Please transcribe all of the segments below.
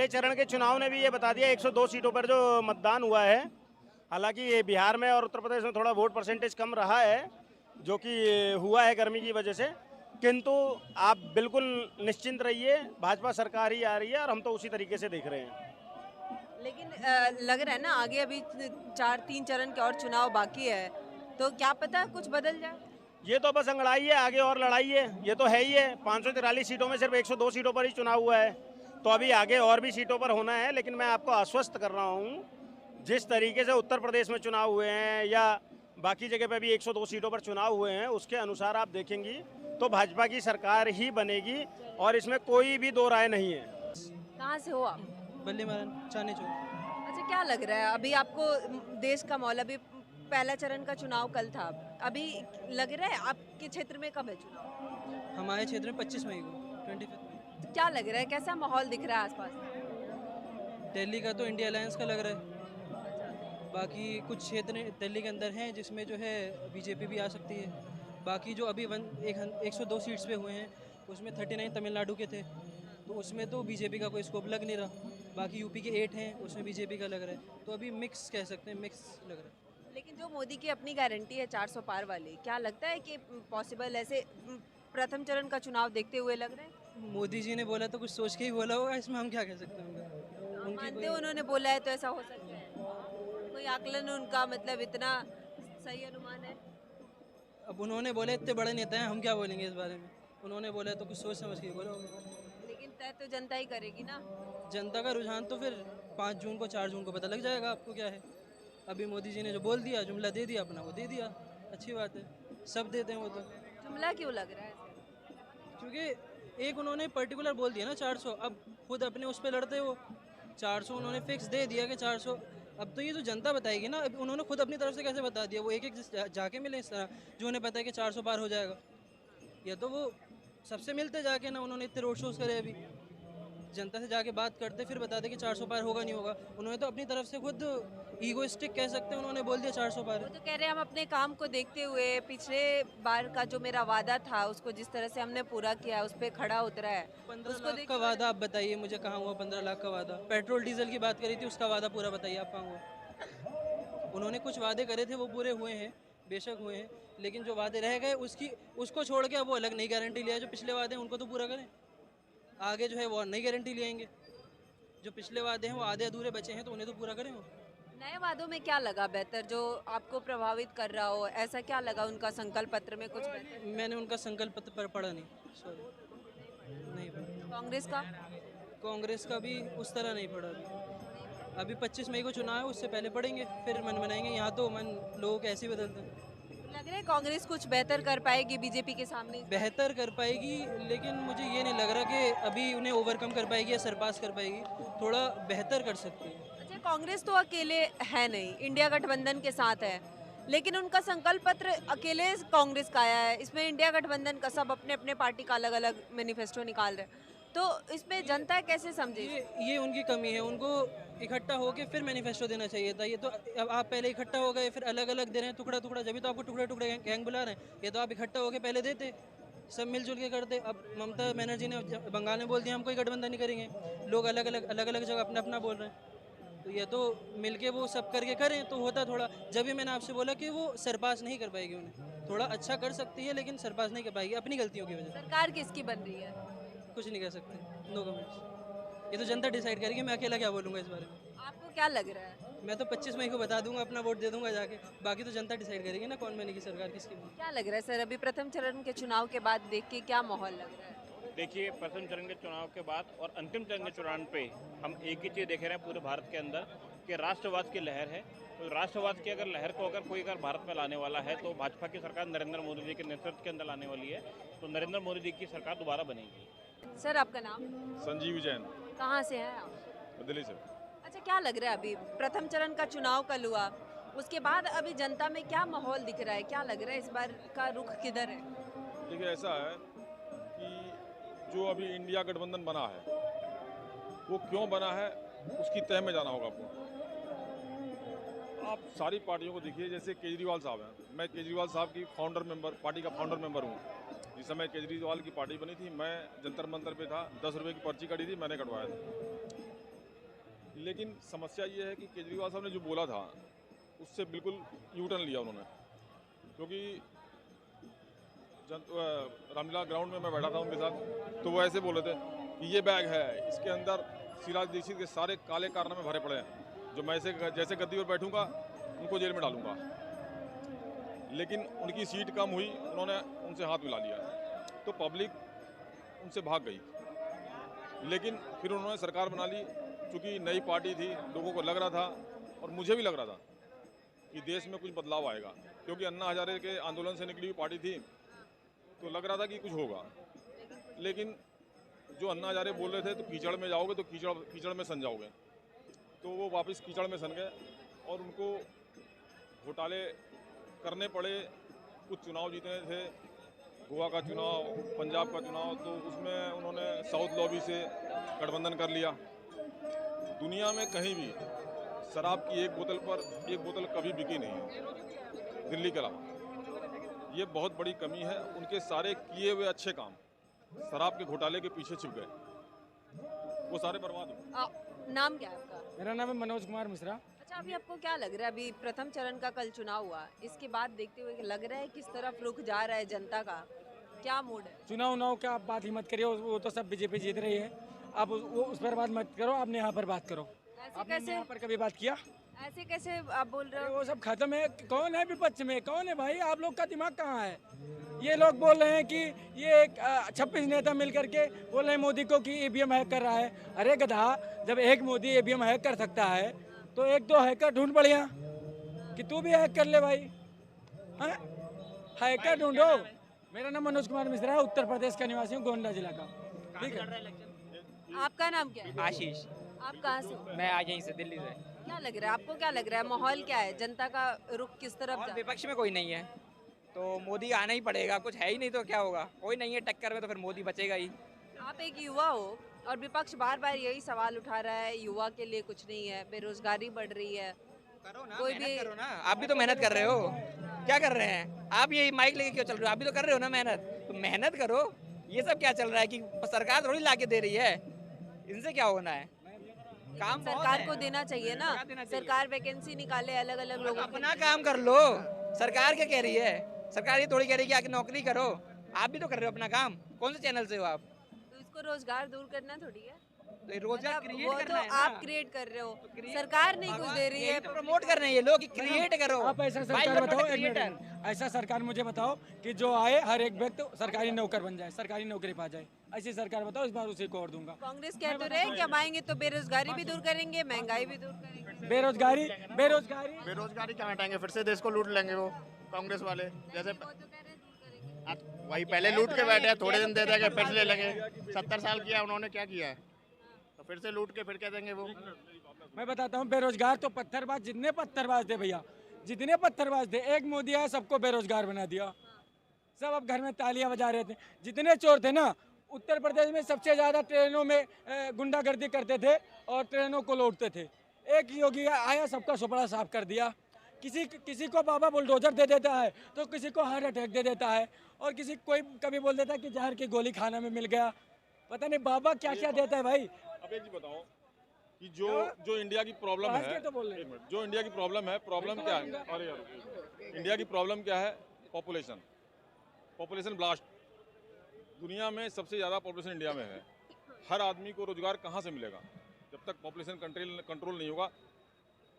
चरण के चुनाव ने भी ये बता दिया, 102 सीटों पर जो मतदान हुआ है। हालांकि ये बिहार में और उत्तर प्रदेश में थोड़ा वोट परसेंटेज कम रहा है, जो कि हुआ है गर्मी की वजह से, किंतु आप बिल्कुल निश्चिंत रहिए, भाजपा सरकार ही आ रही है और हम तो उसी तरीके से देख रहे हैं। लेकिन लग रहा है ना आगे अभी 3 चरण के और चुनाव बाकी है, तो क्या पता कुछ बदल जाए। ये तो बस अंगड़ाई है, आगे और लड़ाई है, ये तो है ही है। 543 सीटों में सिर्फ 102 सीटों पर ही चुनाव हुआ है, तो अभी आगे और भी सीटों पर होना है। लेकिन मैं आपको आश्वस्त कर रहा हूँ, जिस तरीके से उत्तर प्रदेश में चुनाव हुए हैं या बाकी जगह पे भी 102 सीटों पर चुनाव हुए हैं, उसके अनुसार आप देखेंगी तो भाजपा की सरकार ही बनेगी और इसमें कोई भी दो राय नहीं है। कहाँ से हो आप? बल्ली मारन चांदनी चौक। अच्छा, क्या लग रहा है अभी आपको देश का माहौल? अभी पहला चरण का चुनाव कल था, अभी लग रहा है आपके क्षेत्र में कब है चुनाव? हमारे क्षेत्र में 25 मई को 25 मई। तो क्या लग रहा है, कैसा माहौल दिख रहा है आसपास? दिल्ली का तो इंडिया अलायंस का लग रहा है। बाकी कुछ क्षेत्र दिल्ली के अंदर हैं जिसमें जो है बीजेपी भी आ सकती है। बाकी जो अभी 102 सीट्स पे हुए हैं उसमें 39 तमिलनाडु के थे, तो उसमें तो बीजेपी का कोई स्कोप लग नहीं रहा। बाकी यूपी के 8 हैं, उसमें बीजेपी का लग रहा है। तो अभी मिक्स कह सकते हैं, मिक्स लग रहा है। लेकिन जो मोदी की अपनी गारंटी है 400 पार वाली, क्या लगता है कि पॉसिबल ऐसे प्रथम चरण का चुनाव देखते हुए लग रहा है? मोदी जी ने बोला तो कुछ सोच के ही बोला होगा, इसमें हम क्या कह सकते हैं आप उनकी मानते कोई। हो उन्होंने बोला है तो ऐसा हो सकता है? कोई आकलन उनका, मतलब इतना सही अनुमान है? अब उन्होंने बोले, इतने बड़े नेता हैं, हम क्या बोलेंगे इस बारे में। उन्होंने बोला तो कुछ सोच समझ के ही बोला होगा। लेकिन तय तो जनता ही करेगी ना। जनता का रुझान तो फिर 5 जून को 4 जून को पता लग जाएगा आपको क्या है। अभी मोदी जी ने जो बोल दिया, जुमला दे दिया अपना, वो दे दिया, अच्छी बात है, सब देते हैं वो तो। जुमला क्यों लग रहा है ऐसे? क्योंकि एक उन्होंने पर्टिकुलर बोल दिया ना 400, अब खुद अपने उस पर लड़ते हो। 400 उन्होंने फिक्स दे दिया कि 400। अब तो ये तो जनता बताएगी ना, अब उन्होंने खुद अपनी तरफ से कैसे बता दिया, वो एक एक जाके मिले इस तरह जो उन्हें पता है कि 400 पार हो जाएगा। या तो वो सबसे मिलते जाके ना, उन्होंने इतने रोड शोज करे अभी, जनता से जाके बात करते फिर बताते कि 400 पार होगा नहीं होगा। उन्होंने तो अपनी तरफ से खुद ईगोइस्टिक कह सकते हैं, उन्होंने बोल दिया 400 पार वो है। तो कह रहे हैं हम अपने काम को देखते हुए पिछले बार का जो मेरा वादा था उसको जिस तरह से हमने पूरा किया उस पर खड़ा उतरा है। 15 उसको लाख देख का वादा आप बताइए मुझे, कहाँ हुआ 15 लाख का वादा। पेट्रोल डीजल की बात करी थी, उसका वादा पूरा बताइए आप, कहाँ हुआ। उन्होंने कुछ वादे करे थे, वो पूरे हुए हैं, बेशक हुए हैं, लेकिन जो वादे रह गए उसको छोड़ के अब वो अलग नई गारंटी लिया है। जो पिछले वादे हैं उनको तो पूरा करें, आगे जो है वो नई गारंटी ले आएंगे। जो पिछले वादे हैं वो आधे अधूरे बचे हैं, तो उन्हें तो पूरा करें वो। नए वादों में क्या लगा बेहतर जो आपको प्रभावित कर रहा हो? ऐसा क्या लगा उनका संकल्प पत्र में कुछ बेहतर? मैंने उनका संकल्प पत्र पढ़ा नहीं, सॉरी, नहीं पढ़ा। कांग्रेस का? कांग्रेस का भी उस तरह नहीं पढ़ा अभी 25 मई को चुनाव है, उससे पहले पढ़ेंगे, फिर मन बनाएंगे। यहाँ तो मन लोग ऐसे ही बदलते हैं। लग रहा है कांग्रेस कुछ बेहतर कर पाएगी बीजेपी के सामने? बेहतर कर पाएगी, लेकिन मुझे ये नहीं लग रहा कि अभी उन्हें ओवरकम कर पाएगी या सरपास कर पाएगी। थोड़ा बेहतर कर सकती है। अच्छा, कांग्रेस तो अकेले है नहीं, इंडिया गठबंधन के साथ है, लेकिन उनका संकल्प पत्र अकेले कांग्रेस का आया है, इसमें इंडिया गठबंधन का सब अपने अपने पार्टी का अलग अलग मैनिफेस्टो निकाल रहे हैं, तो इसमें जनता कैसे समझे? ये उनकी कमी है। उनको इकट्ठा होके फिर मैनिफेस्टो देना चाहिए था। ये तो अब आप पहले इकट्ठा हो गए, फिर अलग अलग दे रहे हैं, टुकड़ा टुकड़ा, जब भी तो आपको टुकड़े टुकड़े गैंग बुला रहे हैं। ये तो आप इकट्ठा होके पहले देते, सब मिलजुल के करते। अब ममता बनर्जी ने बंगाल में बोल दिया हम कोई गठबंधन नहीं करेंगे, लोग अलग अलग जगह अपना अपना बोल रहे हैं। तो ये तो मिलके वो सब करके करें तो होता थोड़ा। जब भी मैंने आपसे बोला कि वो सरपास नहीं कर पाएगी, उन्हें थोड़ा अच्छा कर सकती है लेकिन सरपास नहीं कर पाएगी अपनी गलतियों की वजह सरकार किसकी बन रही है? से। कुछ नहीं कह सकते, नो कमेंट्स। ये तो जनता डिसाइड करेगी, मैं अकेला क्या बोलूँगा इस बारे में। आपको क्या लग रहा है? मैं तो 25 मई को बता दूंगा, अपना वोट दे दूंगा जाके। बाकी तो जनता डिसाइड करेगी ना कौन बनेगी सरकार, किसकी बनेगी। क्या लग रहा है सर, अभी प्रथम चरण के चुनाव के बाद देख के क्या माहौल लग रहा है? देखिए, प्रथम चरण के चुनाव के बाद और अंतिम चरण के चुनाव पे हम एक ही चीज़ देख रहे हैं पूरे भारत के अंदर कि राष्ट्रवाद की लहर है। तो राष्ट्रवाद की अगर लहर को कोई भारत में लाने वाला है तो भाजपा की सरकार नरेंद्र मोदी जी के नेतृत्व के अंदर लाने वाली है। तो नरेंद्र मोदी जी की सरकार दोबारा बनेगी। सर आपका नाम? संजीव जैन, कहाँ से हैं आप? दिल्ली से। अच्छा, क्या लग रहा है अभी प्रथम चरण का चुनाव कल हुआ, उसके बाद अभी जनता में क्या माहौल दिख रहा है? क्या लग रहा है इस बार का रुख किधर है? देखिए, ऐसा है कि जो अभी इंडिया गठबंधन बना है वो क्यों बना है उसकी तह में जाना होगा आपको। आप सारी पार्टियों को देखिए, जैसे केजरीवाल साहब हैं, मैं केजरीवाल साहब की पार्टी का फाउंडर मेंबर हूँ। जिस समय केजरीवाल की पार्टी बनी थी मैं जंतर मंतर पे था, 10 रुपये की पर्ची कटी थी, मैंने कटवाया था। लेकिन समस्या ये है कि केजरीवाल साहब ने जो बोला था उससे बिल्कुल यू टर्न लिया उन्होंने, क्योंकि रामलीला ग्राउंड में मैं बैठा था उनके साथ, तो वो ऐसे बोले थे कि ये बैग है, इसके अंदर शीला दीक्षित के सारे काले कारनामे भरे पड़े हैं, जो मैं जैसे गद्दी पर बैठूंगा उनको जेल में डालूंगा। लेकिन उनकी सीट कम हुई, उन्होंने उनसे हाथ मिला लिया, तो पब्लिक उनसे भाग गई। लेकिन फिर उन्होंने सरकार बना ली, चूँकि नई पार्टी थी, लोगों को लग रहा था और मुझे भी लग रहा था कि देश में कुछ बदलाव आएगा, क्योंकि अन्ना हजारे के आंदोलन से निकली हुई पार्टी थी, तो लग रहा था कि कुछ होगा। लेकिन जो अन्ना हजारे बोल रहे थे तो कीचड़ में जाओगे तो कीचड़ में सन जाओगे, तो वो वापस कीचड़ में सन गए और उनको घोटाले करने पड़े। कुछ चुनाव जीतने थे, गोवा का चुनाव, पंजाब का चुनाव, तो उसमें उन्होंने साउथ लॉबी से गठबंधन कर लिया। दुनिया में कहीं भी शराब की एक बोतल कभी बिकी नहीं है दिल्ली के अलावा। ये बहुत बड़ी कमी है। उनके सारे किए हुए अच्छे काम शराब के घोटाले के पीछे छिप गए, वो सारे बर्बाद हो। नाम क्या है आपका? मेरा नाम है मनोज कुमार मिश्रा। अच्छा, अभी आपको क्या लग रहा है, अभी प्रथम चरण का कल चुनाव हुआ, इसके बाद देखते हुए लग रहा है किस तरफ रुख जा रहा है जनता का, क्या मूड है? चुनाव का आप बात ही मत करिए, वो तो सब बीजेपी जीत रही है। आप वो उस पर बात मत करो, आपने यहाँ पर बात करो। ऐसे आपने कैसे यहाँ पर कभी बात किया? ऐसे कैसे आप बोल रहे अरे हो? वो सब खत्म है। कौन है विपक्ष में? कौन है भाई? आप लोग का दिमाग कहाँ है? ये लोग बोल रहे हैं कि ये 26 नेता मिल करके बोल रहे हैं मोदी को कि ईवीएम हैक कर रहा है। अरे गधा, जब एक मोदी ईवीएम हैक कर सकता है तो एक दो हैकर ढूंढ बढ़िया कि तू भी हैक कर ले भाई। हाँ, हैकर ढूंढो। मेरा नाम मनोज कुमार मिश्रा है, उत्तर प्रदेश का निवासी हूँ, गोंडा जिला का। ठीक है। आपका नाम क्या है? आशीष। आप कहाँ से हो? मैं आज यहीं से, दिल्ली से। क्या लग रहा है आपको, क्या लग रहा है, माहौल क्या है, जनता का रुख किस तरफ और जा? विपक्ष में कोई नहीं है तो मोदी आना ही पड़ेगा, कुछ है ही नहीं तो क्या होगा। कोई नहीं है टक्कर में तो फिर मोदी बचेगा ही। आप एक युवा हो और विपक्ष बार बार यही सवाल उठा रहा है, युवा के लिए कुछ नहीं है, बेरोजगारी बढ़ रही है। करो ना, कोई मेहनत भी- करो ना। आप भी तो मेहनत कर रहे हो। क्या कर रहे हैं आप? ये माइक लेके क्यों चल रहे हो? आप भी तो कर रहे हो ना मेहनत, तो मेहनत करो। ये सब क्या चल रहा है कि सरकार थोड़ी ला के दे रही है, इनसे क्या होना है? काम बहुत सरकार है। को देना चाहिए ना, क्या देना चाहिए? सरकार वैकेंसी निकाले अलग अलग लोगों के अपना लिए। काम कर लो। सरकार क्या कह रही है? सरकार ये थोड़ी कह रही है कि आके नौकरी करो। आप भी तो कर रहे हो अपना काम। कौन से चैनल से हो आप? तो इसको रोजगार दूर करना थोड़ी है, तो ये रोजगार मतलब क्रिएट वो करना तो है ना। आप क्रिएट कर रहे हो, create- सरकार नहीं कुछ दे रही है। यही तो प्रमोट कर रहे हैं ये लोग कि क्रिएट करो। आप ऐसा Why सरकार you are not बताओ, a एक creator? मिनट, ऐसा सरकार मुझे बताओ कि जो आए हर एक व्यक्ति सरकारी नौकर बन जाए, सरकारी नौकरी पा जाए। ऐसी सरकार बताओ, इस बार उसी को और दूंगा। कांग्रेस कह तो रहे कि हम आएंगे तो बेरोजगारी भी दूर करेंगे, महंगाई भी दूर करेंगे। बेरोजगारी बेरोजगारी बेरोजगारी कहाँ हटाएंगे? फिर से देश को लूट लेंगे वो कांग्रेस वाले। जैसे वो तो कह रहे हैं दूर करेंगे। वही पहले लूट के बैठे हैं, थोड़े दिन दे देंगे फिर से ले लेंगे। 70 साल किया उन्होंने, क्या किया है? तो फिर से लूट के फिर कह देंगे वो। मैं बताता हूँ, बेरोजगार तो पत्थरबाज, जितने पत्थरबाज थे भैया, जितने पत्थरबाज थे, एक मोदी आया सबको बेरोजगार बना दिया। सब अब घर में तालियां बजा रहे थे। जितने चोर थे ना, उत्तर प्रदेश में सबसे ज़्यादा ट्रेनों में गुंडागर्दी करते थे और ट्रेनों को लूटते थे। एक योगी आया, सबका सुपड़ा साफ कर दिया। किसी को बाबा बुलडोजर दे देता है तो किसी को हार्ट अटैक दे देता है, और कोई कभी बोल देता है कि जहर की गोली खाना में मिल गया। पता नहीं बाबा क्या क्या देता है भाई। अब एक चीज बताओ कि जो इंडिया की प्रॉब्लम हंस है, के तो बोल रहे एक मिनट, जो इंडिया की प्रॉब्लम है, प्रॉब्लम क्या है? अरे यार, इंडिया की प्रॉब्लम क्या है? Population blast. दुनिया में सबसे ज़्यादा पॉपुलेशन इंडिया में है। हर आदमी को रोजगार कहाँ से मिलेगा जब तक पॉपुलेशन कंट्रोल नहीं होगा?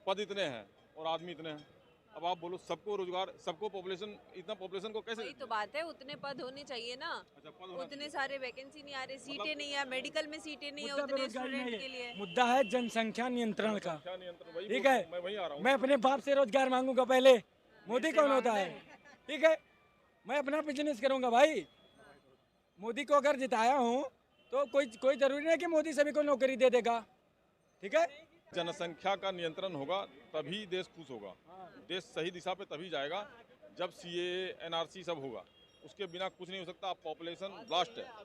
पद इतने हैं और आदमी इतने हैं। अब आप बोलो सबको रोजगार, सबको पॉपुलेशन, इतना पॉपुलेशन को कैसे? वही तो बात है, उतने पद होने चाहिए ना। अच्छा, पद होना उतने सारे वैकेंसी नहीं आ रही, सीटें नहीं है, मेडिकल में सीटें नहीं है मुद्दा उतने बेरोजगारी स्टूडेंट नहीं के लिए। है, मुद्दा है जनसंख्या नियंत्रण का। क्या नियंत्रण? वही ठीक है, मैं वहीं आ रहा हूँ। मैं अपने बाप से रोजगार मांगूंगा पहले। मोदी कौन होता है? ठीक है, मैं अपना बिजनेस करूंगा भाई। मोदी को अगर जिताया हूँ तो कोई जरूरी नहीं कि मोदी सभी को नौकरी दे देगा। ठीक है, जनसंख्या का नियंत्रण होगा तभी देश खुश होगा। देश सही दिशा पे तभी जाएगा जब सीएए, एनआरसी सब होगा। उसके बिना कुछ नहीं हो सकता। आप पॉपुलेशन ब्लास्ट है। हाँ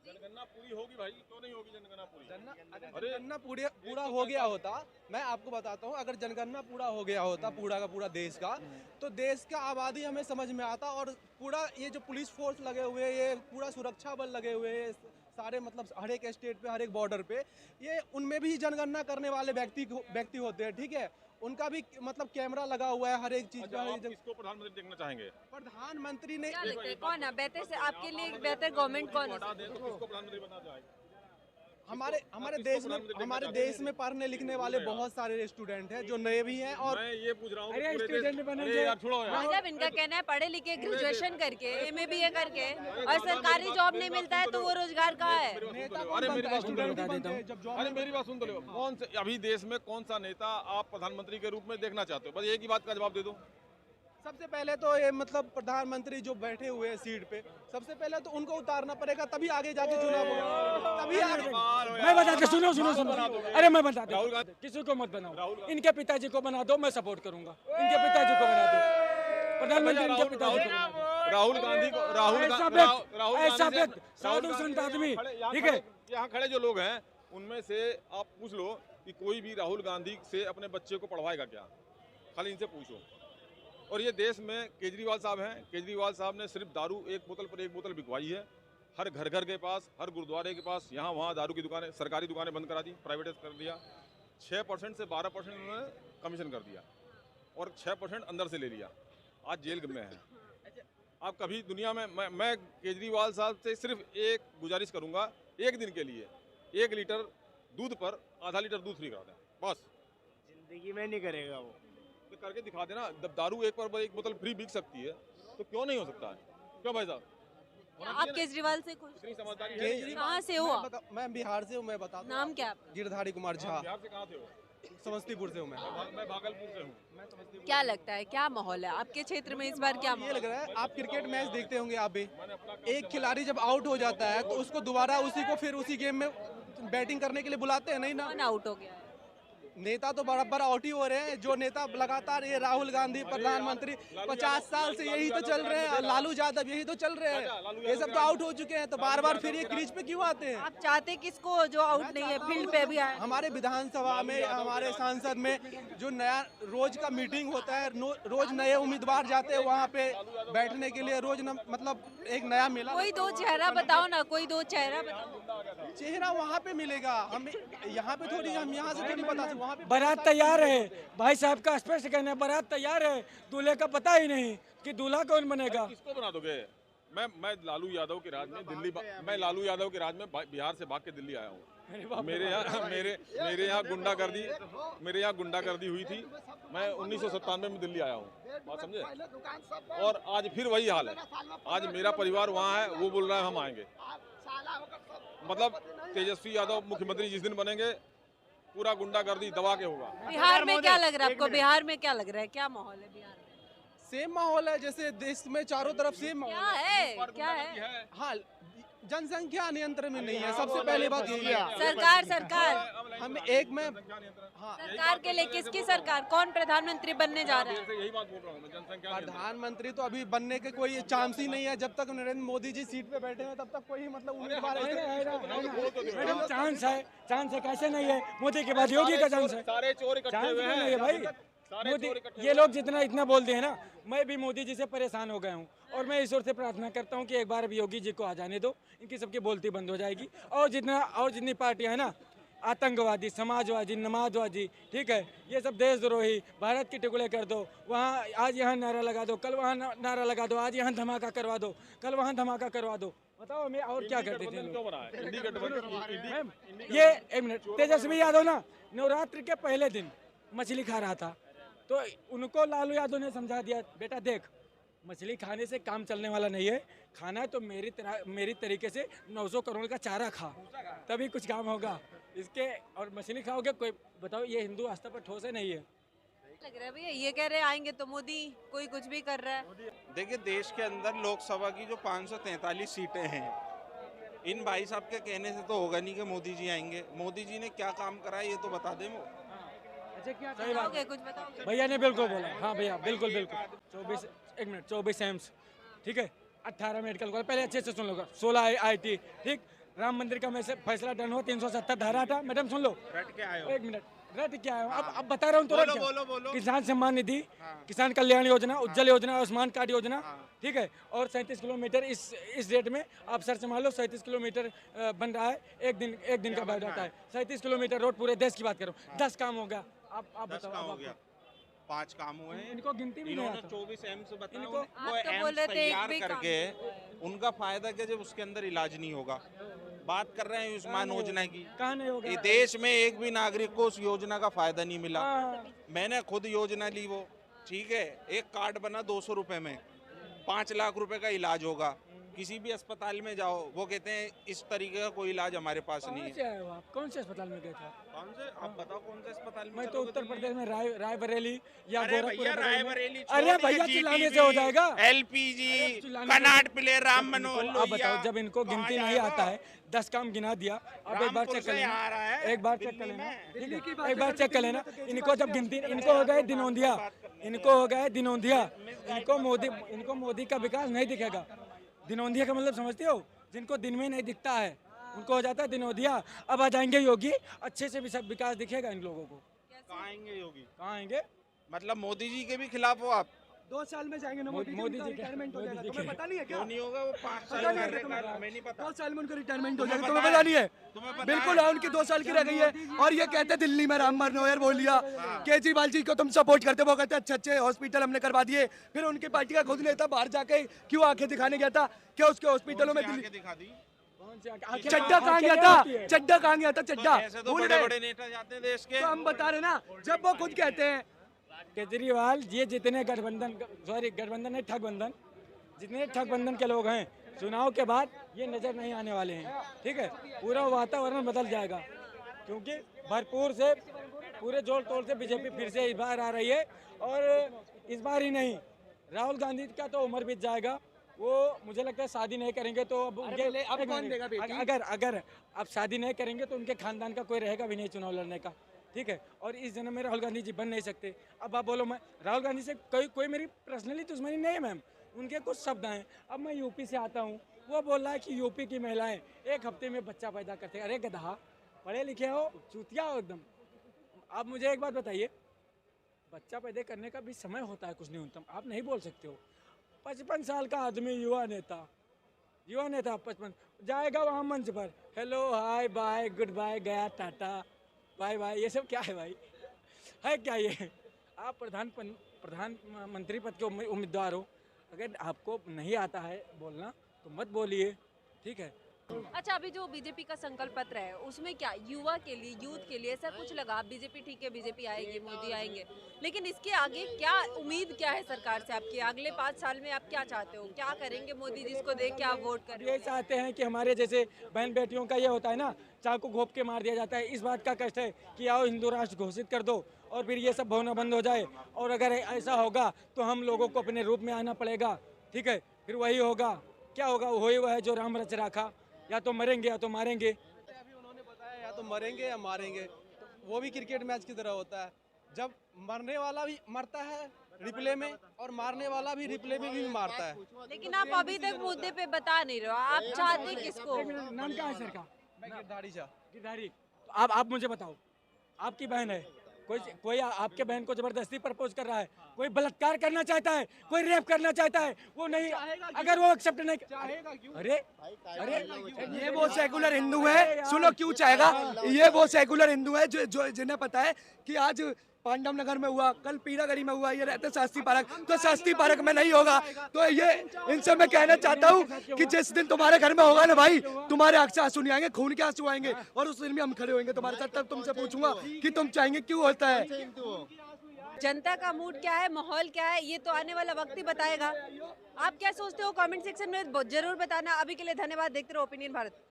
जनगणना पूरी होगी भाई, क्यों नहीं होगी जनगणना पूरी? अगर जनगणना पूरा हो गया होता, मैं आपको बताता हूँ, अगर जनगणना पूरा हो गया होता पूरा का पूरा देश का, तो देश का आबादी हमें समझ में आता, और पूरा ये जो पुलिस फोर्स लगे हुए, ये पूरा सुरक्षा बल लगे हुए हैं सारे, मतलब हर एक स्टेट पे, हर एक बॉर्डर पे, ये उनमें भी जनगणना करने वाले व्यक्ति होते हैं, ठीक है। उनका भी मतलब कैमरा लगा हुआ है हर एक चीज अच्छा, आप किसको प्रधानमंत्री देखना चाहेंगे? प्रधानमंत्री ने क्या लगता है कौन है बेहतर से आपके लिए बेहतर गवर्नमेंट कौन हटा है? दें तो किसको प्रधानमंत्री बनना चाहेंगे? हमारे देश में पढ़ने लिखने वाले बहुत सारे स्टूडेंट हैं जो नए भी हैं, और मैं ये पूछ रहा हूँ कि अरे पूरे स्टूडेंट देश- बनेंगे। अरे यार छोड़ो यार। मतलब इनका कहना है पढ़े लिखे ग्रेजुएशन करके MA BA करके और सरकारी जॉब नहीं मिलता है तो वो रोजगार कहाँ है? अरे मेरी बात सुन तो लो। स्टूडेंट ही बनते हैं जब जॉब अरे मेरी बात सुन तो लो। कौन से अभी देश में कौन सा नेता आप प्रधानमंत्री के रूप में देखना चाहते हो? बस एक ही बात का जवाब दे दो। सबसे पहले तो ये मतलब प्रधानमंत्री जो बैठे हुए हैं सीट पे, सबसे पहले तो उनको उतारना पड़ेगा, तभी आगे जाके चुनाव होगा, तभी आगे। मैं बताता, सुनो सुनो सुनो, अरे मैं बताता राहुल हूँ, गांधी- किसी को मत बनाओ, इनके पिताजी को बना दो, मैं सपोर्ट करूंगा। इनके पिताजी को बना दो प्रधानमंत्री, इनके पिताजी को बना दो। राहुल गांधी को ऐसा राहुल व्यक्ति साधु संत आदमी, ठीक है। यहाँ खड़े जो लोग हैं उनमें से आप पूछ लो कि कोई भी राहुल गांधी से अपने बच्चे को पढ़वाएगा क्या? खाली इनसे पूछो। और ये देश में केजरीवाल साहब हैं, केजरीवाल साहब ने सिर्फ दारू एक बोतल पर एक बोतल बिकवाई है। हर घर घर के पास, हर गुरुद्वारे के पास, यहाँ वहाँ दारू की दुकानें, सरकारी दुकानें बंद करा दी, प्राइवेटाइज कर दिया। 6% से 12% उन्होंने कमीशन कर दिया और 6% अंदर से ले लिया। आज जेल में है। आप कभी दुनिया में मैं केजरीवाल साहब से सिर्फ एक गुजारिश करूंगा, एक दिन के लिए 1 लीटर दूध पर आधा लीटर दूध फ्री करा दें बस। जिंदगी में नहीं करेगा वो। तो करके दिखा देना। जब दारू एक पर एक बोतल फ्री बिक सकती है तो क्यों नहीं हो सकता है? क्यों भाई साहब? आप केजरीवाल से खुश? इतनी समझदारी है? केजरीवाल कहाँ से हो आप? मैं बिहार से हूँ, मैं बताता हूँ। नाम क्या है आपका? गिरधारी कुमार झा, बिहार से कहाँ थे हो? समस्तीपुर से हूँ मैं। मैं भागलपुर से हूँ। क्या लगता है क्या माहौल है आपके क्षेत्र में इस बार? क्या ये माहौल लग रहा है, आप क्रिकेट मैच देखते होंगे आप भी, एक खिलाड़ी जब आउट हो जाता है तो उसको दोबारा उसी को फिर उसी गेम में बैटिंग करने के लिए बुलाते हैं, नहीं ना? कौन आउट हो गया है? नेता तो बराबर आउट ही हो रहे हैं। जो नेता लगातार, ये राहुल गांधी प्रधानमंत्री 50 साल से यही तो चल रहे हैं, और लालू यादव यही तो चल रहे हैं, ये सब तो आउट हो चुके हैं, तो बार बार फिर ये क्रीज पे क्यों आते हैं? आप चाहते किसको जो आउट नहीं है फील्ड पे भी आए? हमारे विधानसभा में, हमारे सांसद में जो नया रोज का मीटिंग होता है, रोज नए उम्मीदवार जाते हैं वहाँ पे बैठने के लिए, रोज मतलब एक नया मेला। कोई दो चेहरा बताओ ना, कोई दो चेहरा बताओ। चेहरा वहाँ पे मिलेगा, हम यहाँ पे थोड़ी, हम यहाँ से थोड़ी बता सकते, वहाँ पे बारात तैयार है, भाई साहब का स्पष्ट कहना है, बारात तैयार है, दूल्हे का पता ही नहीं कि दूल्हा कौन बनेगा। किसको बना दोगे? मैं लालू यादव के राज में मैं लालू यादव के राज में बिहार से भाग के दिल्ली आया हूँ। मेरे यहाँ गुंडागर्दी हुई थी। मैं 1997 में दिल्ली आया हूँ, बात समझे? और आज फिर वही हाल है। आज मेरा परिवार वहाँ है, वो बोल रहा है हम आएंगे। मतलब तेजस्वी यादव मुख्यमंत्री जिस दिन बनेंगे, पूरा गुंडागर्दी दबा के होगा। बिहार में क्या लग रहा है आपको? बिहार में क्या लग रहा है? क्या माहौल है बिहार में? सेम माहौल है जैसे देश में चारों तरफ सेम माहौल क्या है? क्या है? हाँ, जनसंख्या नियंत्रण में नहीं है, सबसे पहले बात यही है। सरकार हम एक में, हाँ, सरकार के लिए किसकी सरकार? कौन प्रधानमंत्री बनने जा रहा है? यही बात बोल रहा हूँ मैं, जनसंख्या प्रधानमंत्री तो अभी बनने के कोई चांस ही नहीं है। जब तक नरेंद्र मोदी जी सीट पे बैठे हैं तब तक कोई मतलब उम्मीदवार मैडम चांस है, कैसे नहीं है? मोदी के बाद योगी का चांस है, सारे चोर इकट्ठे चांस हुए क्यों नहीं है हैं भाई? मोदी, ये लोग जितना इतना बोलते हैं ना, मैं भी मोदी जी से परेशान हो गया हूँ, और मैं ईश्वर से प्रार्थना करता हूँ कि एक बार अभी योगी जी को आ जाने दो, इनकी सबकी बोलती बंद हो जाएगी। और जितनी पार्टियां हैं ना, आतंकवादी, समाजवादी, नमाजवादी, ठीक है, ये सब देशद्रोही, भारत के टुकड़े कर दो, वहाँ आज यहाँ नारा लगा दो, कल वहाँ नारा लगा दो, आज यहाँ धमाका करवा दो, कल वहाँ धमाका करवा दो। बताओ हमें और क्या करते थे क्यों बना है? इंडी गठबंधन ये एक मिनट, तेजस्वी यादव ना नवरात्रि के पहले दिन मछली खा रहा था, तो उनको लालू यादव ने समझा दिया, बेटा देख, मछली खाने से काम चलने वाला नहीं है, खाना है तो मेरी तरीके से 900 करोड़ का चारा खा, तभी कुछ काम होगा इसके। और मछली खाओगे, कोई बताओ, ये हिंदू आस्था पर ठोस है नहीं है? लग रहा है भैया ये कह रहे हैं आएंगे तो मोदी, कोई कुछ भी कर रहा है। देखिए, देश के अंदर लोकसभा की जो 543 सीटें हैं, इन भाई साहब के कहने से तो होगा नहीं कि मोदी जी आएंगे। मोदी जी ने क्या काम करा है ये तो बता दें वो। सही बात, बताओगे? कुछ बताओगे? भैया ने बिल्कुल बोला, हाँ भैया बिल्कुल 24 एम्स, ठीक है, 18 मेडिकल कॉलेज, पहले अच्छे से सुन लो, 16 IT, ठीक, राम मंदिर का फैसला डन हुआ, 370 धारा था। मैडम सुन लो, रट के आए हो। एक मिनट, रट क्या है? अब बता रहा हूँ तो रट बोलो क्या? बोलो बोलो। किसान सम्मान निधि, किसान कल्याण योजना, उज्जवल योजना, आयुष्मान कार्ड योजना, ठीक है। और 37 किलोमीटर इस डेट में आप सर्च मार लो, 37 किलोमीटर बन रहा है। एक दिन का बायोडाटा है। 37 किलोमीटर रोड पूरे देश की बात करो। 10 काम हो गया। आप 10 बताओ। काम हो अब गया, आपको- 5 काम हुए हैं। इनको गिनती भी नहीं इन्होंने आता। 24 एम्स बताए, इनको- वो आप तो बोल एम्स रहे थे एक तैयार भी काम करके उनका फायदा क्या जब उसके अंदर इलाज नहीं होगा। बात कर रहे हैं आयुष्मान योजना की, कहाँ नहीं होगा? ये देश में एक भी नागरिक को उस योजना का फायदा नहीं मिला। हाँ। मैंने खुद योजना ली वो, ठीक है, एक कार्ड बना 200 रुपए में, 5 लाख रुपए का इलाज होगा। किसी भी अस्पताल में जाओ, वो कहते हैं इस तरीके का कोई इलाज हमारे पास नहीं कहाँ है। से आए हो आप? कौन से अस्पताल में गए थे? कौन से, आप बताओ कौन से अस्पताल में मैं तो चलोगे उत्तर दिल्ली? प्रदेश में रायबरेली या अरे गोरखपुर भैया बगल में। रायबरेली अरे भैया चिल्लाने से हो जाएगा। एलपीजी, चिल्लाने से- कनाट प्ले, राम मनोहर आप बताओ, जब इनको गिनती नहीं आता है, 10 काम गिना दिया। अब एक बार चेक कर लेना, एक बार चेक कर लेना, ठीक है? एक बार चेक कर लेना। इनको जब गिनती, इनको हो गए दिनोंदिया, इनको हो गए दिनोंदिया। इनको मोदी का विकास नहीं दिखेगा। दिनोंदिया का मतलब समझते हो? जिनको दिन में नहीं दिखता है उनको हो जाता है दिनोदिया। अब आ जाएंगे योगी, अच्छे से भी सब विकास दिखेगा इन लोगों को। कहाँ आएंगे योगी? कहाँ आएंगे? मतलब मोदी जी के भी खिलाफ हो आप? 2 साल में जाएंगे ना मोदी जी के- रिटायरमेंट हो मोदी जाएगा। जी तुम्हें के- पता नहीं है क्या? क्यों नहीं होगा? वो 5 साल पता नहीं कर है रहे तुम्हें? हैं, हमें नहीं पता। 2 साल में उनका रिटायरमेंट हो तुम्हें जाएगा। पता तुम्हें पता नहीं है? तुम्हें पता बिल्कुल है? है, उनकी 2 साल की रह गई है। और ये कहते हैं दिल्ली में राम मनोहर बोल लिया। केजरीवाल जी को तुम सपोर्ट करते, वो कहते हैं अच्छे हॉस्पिटल हमने करवा दिए। फिर उनकी पार्टी का खुद नेता बाहर जाके क्यों आंखें दिखाने गया था? क्या उसके हॉस्पिटलों में दिल्ली आगे दिखा दी। चड्डा कहाँ गया था? चड्डा कहाँ गया था? चड्डा ऐसे तो भूल बड़े गए? बड़े नेता जाते हैं देश के। तो हम बता रहे ना, जब वो खुद कहते हैं केजरीवाल ये जितने गठबंधन नहीं, ठगबंधन, जितने ठगबंधन के लोग हैं, चुनाव के बाद ये नजर नहीं आने वाले हैं, ठीक है? पूरा वातावरण बदल जाएगा, क्योंकि भरपूर से पूरे जोर तोड़ से बीजेपी फिर से इस बार आ रही है। और इस बार ही नहीं, राहुल गांधी का तो उम्र बीत जाएगा। वो मुझे लगता है शादी नहीं करेंगे तो अब उनके अब कौन देगा बेटी? अगर अब शादी नहीं करेंगे तो उनके खानदान का कोई रहेगा भी नहीं चुनाव लड़ने का, ठीक है? और इस जन्म में राहुल गांधी जी बन नहीं सकते। अब आप बोलो, मैं राहुल गांधी से कोई मेरी पर्सनली दुश्मनी नहीं है मैम, उनके कुछ शब्द हैं। अब मैं यूपी से आता हूँ, वो बोल रहा है कि यूपी की महिलाएं 1 हफ्ते में बच्चा पैदा करते हैं। अरे गधा, पढ़े लिखे हो, चूतिया हो एकदम। आप मुझे एक बात बताइए, बच्चा पैदा करने का भी समय होता है कुछ न्यूनतम, आप नहीं बोल सकते हो। 55 साल का आदमी, युवा नेता 55 जाएगा वहाँ मंच पर, hello hi bye good bye, गया टाटा बाय बाय, ये सब क्या है भाई? है क्या ये? आप प्रधानमंत्री पद के उम्मीदवार हो, अगर आपको नहीं आता है बोलना तो मत बोलिए, ठीक है? अच्छा, अभी जो बीजेपी का संकल्प पत्र है उसमें क्या युवा के लिए, यूथ के लिए ऐसा कुछ लगा? बीजेपी ठीक है, बीजेपी आएगी, मोदी आएंगे, लेकिन इसके आगे क्या उम्मीद क्या है सरकार से आपकी? अगले 5 साल में आप क्या चाहते हो? क्या करेंगे मोदी जी को देख के आप वोट करें? ये चाहते हैं कि हमारे जैसे बहन बेटियों का ये होता है ना, चाकू घोंप के मार दिया जाता है, इस बात का कष्ट है कि आओ हिंदू राष्ट्र घोषित कर दो और फिर ये सब होना बंद हो जाए। और अगर ऐसा होगा तो हम लोगों को अपने रूप में आना पड़ेगा, ठीक है? फिर वही होगा, क्या होगा? वही वह है जो राम रच रखा, या तो मरेंगे या तो मारेंगे। अभी उन्होंने बताया या तो मरेंगे या मारेंगे, तो वो भी क्रिकेट मैच की तरह होता है। जब मरने वाला भी मरता है रिप्ले में और मारने वाला भी रिप्ले में भी मारता है। लेकिन आप अभी तक मुद्दे पे बता नहीं रहे हो, आप चाहते किसको? नाम क्या है सर का? मैं गिरधारी शाह। गिरधारी। तो आप मुझे बताओ, आपकी बहन है, कोई आपके बहन को जबरदस्ती प्रपोज कर रहा है, कोई बलात्कार करना चाहता है, कोई रेप करना चाहता है, वो नहीं, अगर वो एक्सेप्ट नहीं चाहेगा क्यों? अरे ये वो सेकुलर हिंदू है, सुनो क्यों चाहेगा? ये वो सेकुलर हिंदू है जो जिन्हें पता है कि आज पांडव नगर में हुआ, कल पीरागढ़ी में हुआ, ये रहते शास्त्री पार्क, तो शास्त्री पार्क में नहीं होगा। तो ये इनसे मैं कहना चाहता हूँ कि जिस दिन तुम्हारे घर में होगा ना भाई, तुम्हारे आंख से आंसू नहीं आएंगे, खून के आंसू आएंगे, और उस दिन भी हम खड़े होंगे तुम्हारे साथ। तब तुमसे पूछूंगा कि तुम चाहेंगे क्यों होता है। जनता का मूड क्या है, माहौल क्या है, ये तो आने वाला वक्त ही बताएगा। आप क्या सोचते हो कमेंट सेक्शन में जरूर बताना। अभी के लिए धन्यवाद, देखते रहो ओपिनियन भारत।